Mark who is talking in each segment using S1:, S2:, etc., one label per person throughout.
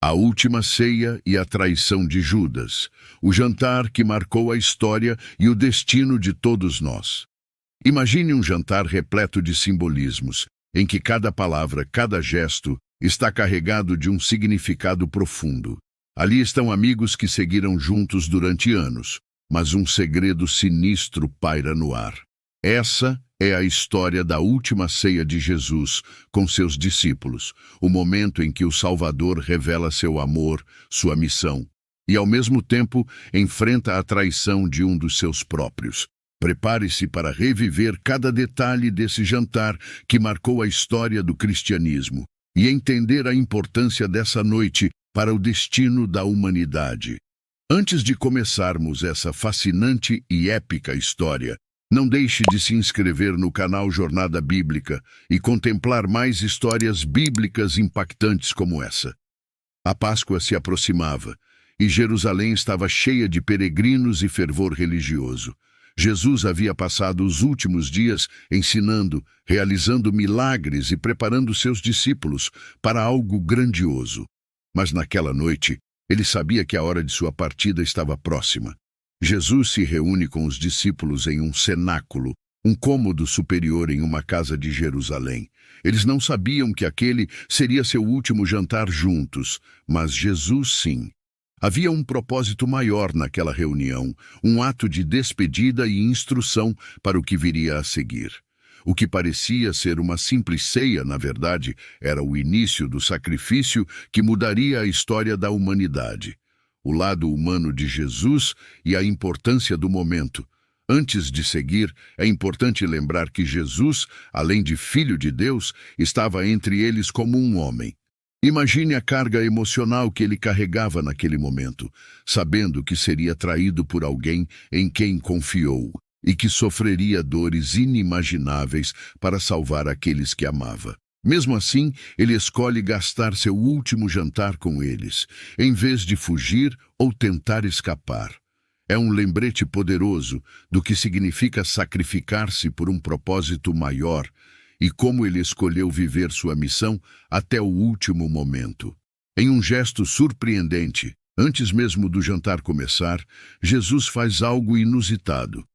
S1: A última ceia e a traição de Judas, o jantar que marcou a história e o destino de todos nós. Imagine um jantar repleto de simbolismos, em que cada palavra, cada gesto, está carregado de um significado profundo. Ali estão amigos que seguiram juntos durante anos, mas um segredo sinistro paira no ar. Essa é a história da última ceia de Jesus com seus discípulos, o momento em que o Salvador revela seu amor, sua missão, e ao mesmo tempo enfrenta a traição de um dos seus próprios. Prepare-se para reviver cada detalhe desse jantar que marcou a história do cristianismo e entender a importância dessa noite para o destino da humanidade. Antes de começarmos essa fascinante e épica história, não deixe de se inscrever no canal Jornada Bíblica e contemplar mais histórias bíblicas impactantes como essa. A Páscoa se aproximava e Jerusalém estava cheia de peregrinos e fervor religioso. Jesus havia passado os últimos dias ensinando, realizando milagres e preparando seus discípulos para algo grandioso. Mas naquela noite, ele sabia que a hora de sua partida estava próxima. Jesus se reúne com os discípulos em um cenáculo, um cômodo superior em uma casa de Jerusalém. Eles não sabiam que aquele seria seu último jantar juntos, mas Jesus sim. Havia um propósito maior naquela reunião, um ato de despedida e instrução para o que viria a seguir. O que parecia ser uma simples ceia, na verdade, era o início do sacrifício que mudaria a história da humanidade. O lado humano de Jesus e a importância do momento. Antes de seguir, é importante lembrar que Jesus, além de Filho de Deus, estava entre eles como um homem. Imagine a carga emocional que ele carregava naquele momento, sabendo que seria traído por alguém em quem confiou e que sofreria dores inimagináveis para salvar aqueles que amava. Mesmo assim, ele escolhe gastar seu último jantar com eles, em vez de fugir ou tentar escapar. É um lembrete poderoso do que significa sacrificar-se por um propósito maior e como ele escolheu viver sua missão até o último momento. Em um gesto surpreendente, antes mesmo do jantar começar, Jesus faz algo inusitado.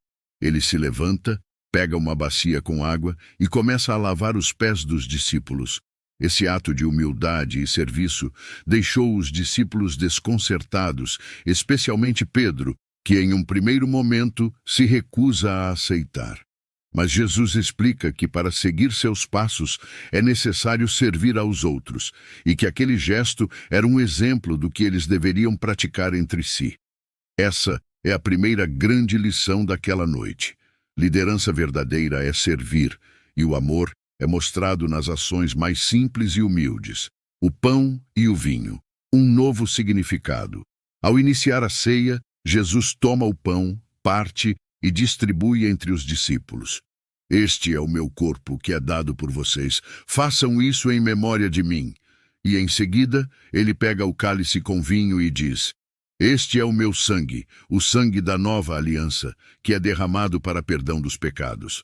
S1: Ele se levanta, pega uma bacia com água e começa a lavar os pés dos discípulos. Esse ato de humildade e serviço deixou os discípulos desconcertados, especialmente Pedro, que em um primeiro momento se recusa a aceitar. Mas Jesus explica que para seguir seus passos é necessário servir aos outros e que aquele gesto era um exemplo do que eles deveriam praticar entre si. Essa é a primeira grande lição daquela noite. Liderança verdadeira é servir, e o amor é mostrado nas ações mais simples e humildes. O pão e o vinho, um novo significado. Ao iniciar a ceia, Jesus toma o pão, parte e distribui entre os discípulos. Este é o meu corpo que é dado por vocês. Façam isso em memória de mim. E em seguida, ele pega o cálice com vinho e diz: Este é o meu sangue, o sangue da nova aliança, que é derramado para perdão dos pecados.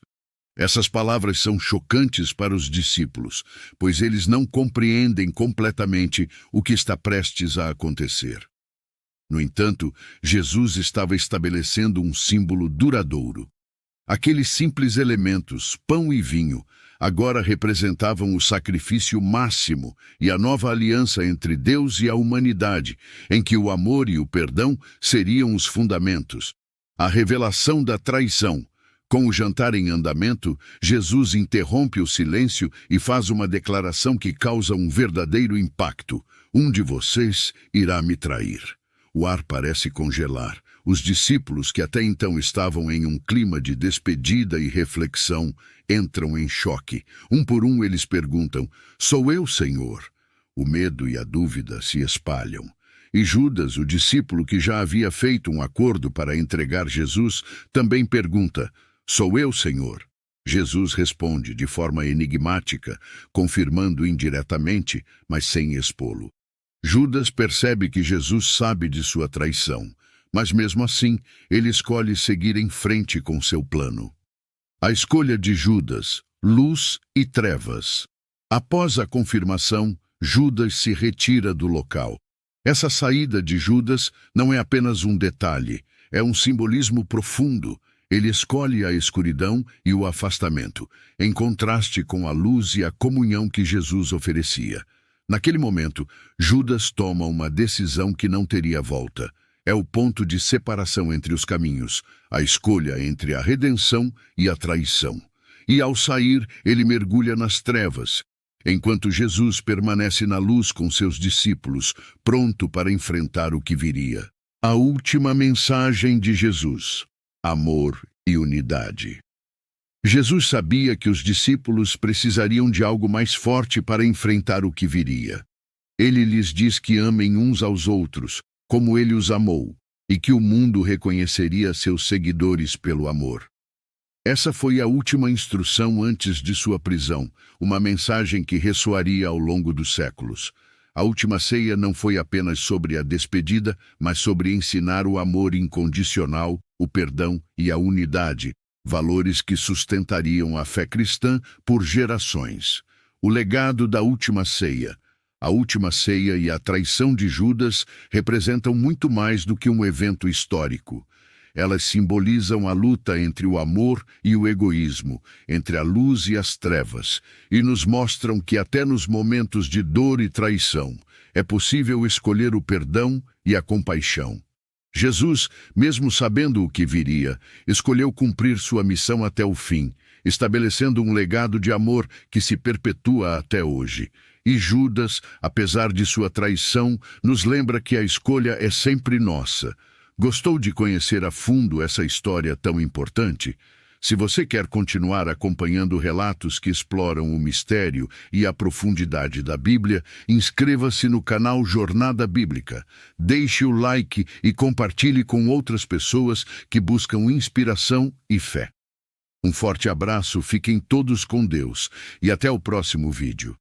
S1: Essas palavras são chocantes para os discípulos, pois eles não compreendem completamente o que está prestes a acontecer. No entanto, Jesus estava estabelecendo um símbolo duradouro. Aqueles simples elementos, pão e vinho, agora representavam o sacrifício máximo e a nova aliança entre Deus e a humanidade, em que o amor e o perdão seriam os fundamentos. A revelação da traição. Com o jantar em andamento, Jesus interrompe o silêncio e faz uma declaração que causa um verdadeiro impacto. Um de vocês irá me trair. O ar parece congelar. Os discípulos, que até então estavam em um clima de despedida e reflexão, entram em choque. Um por um eles perguntam: Sou eu, Senhor? O medo e a dúvida se espalham. E Judas, o discípulo que já havia feito um acordo para entregar Jesus, também pergunta: Sou eu, Senhor? Jesus responde de forma enigmática, confirmando indiretamente, mas sem expô-lo. Judas percebe que Jesus sabe de sua traição, mas mesmo assim, ele escolhe seguir em frente com seu plano. A escolha de Judas, luz e trevas. Após a confirmação, Judas se retira do local, Essa saída de Judas não é apenas um detalhe, é um simbolismo profundo. Ele escolhe a escuridão e o afastamento, em contraste com a luz e a comunhão que Jesus oferecia. Naquele momento, Judas toma uma decisão que não teria volta. É o ponto de separação entre os caminhos, a escolha entre a redenção e a traição. E ao sair, ele mergulha nas trevas, enquanto Jesus permanece na luz com seus discípulos, pronto para enfrentar o que viria. A última mensagem de Jesus: amor e unidade. Jesus sabia que os discípulos precisariam de algo mais forte para enfrentar o que viria. Ele lhes diz que amem uns aos outros, como ele os amou, e que o mundo reconheceria seus seguidores pelo amor. Essa foi a última instrução antes de sua prisão, uma mensagem que ressoaria ao longo dos séculos. A última ceia não foi apenas sobre a despedida, mas sobre ensinar o amor incondicional, o perdão e a unidade, valores que sustentariam a fé cristã por gerações. O legado da última ceia. A última ceia e a traição de Judas representam muito mais do que um evento histórico. Elas simbolizam a luta entre o amor e o egoísmo, entre a luz e as trevas, e nos mostram que até nos momentos de dor e traição, é possível escolher o perdão e a compaixão. Jesus, mesmo sabendo o que viria, escolheu cumprir sua missão até o fim, estabelecendo um legado de amor que se perpetua até hoje. E Judas, apesar de sua traição, nos lembra que a escolha é sempre nossa. Gostou de conhecer a fundo essa história tão importante? Se você quer continuar acompanhando relatos que exploram o mistério e a profundidade da Bíblia, inscreva-se no canal Jornada Bíblica. Deixe o like e compartilhe com outras pessoas que buscam inspiração e fé. Um forte abraço, fiquem todos com Deus e até o próximo vídeo.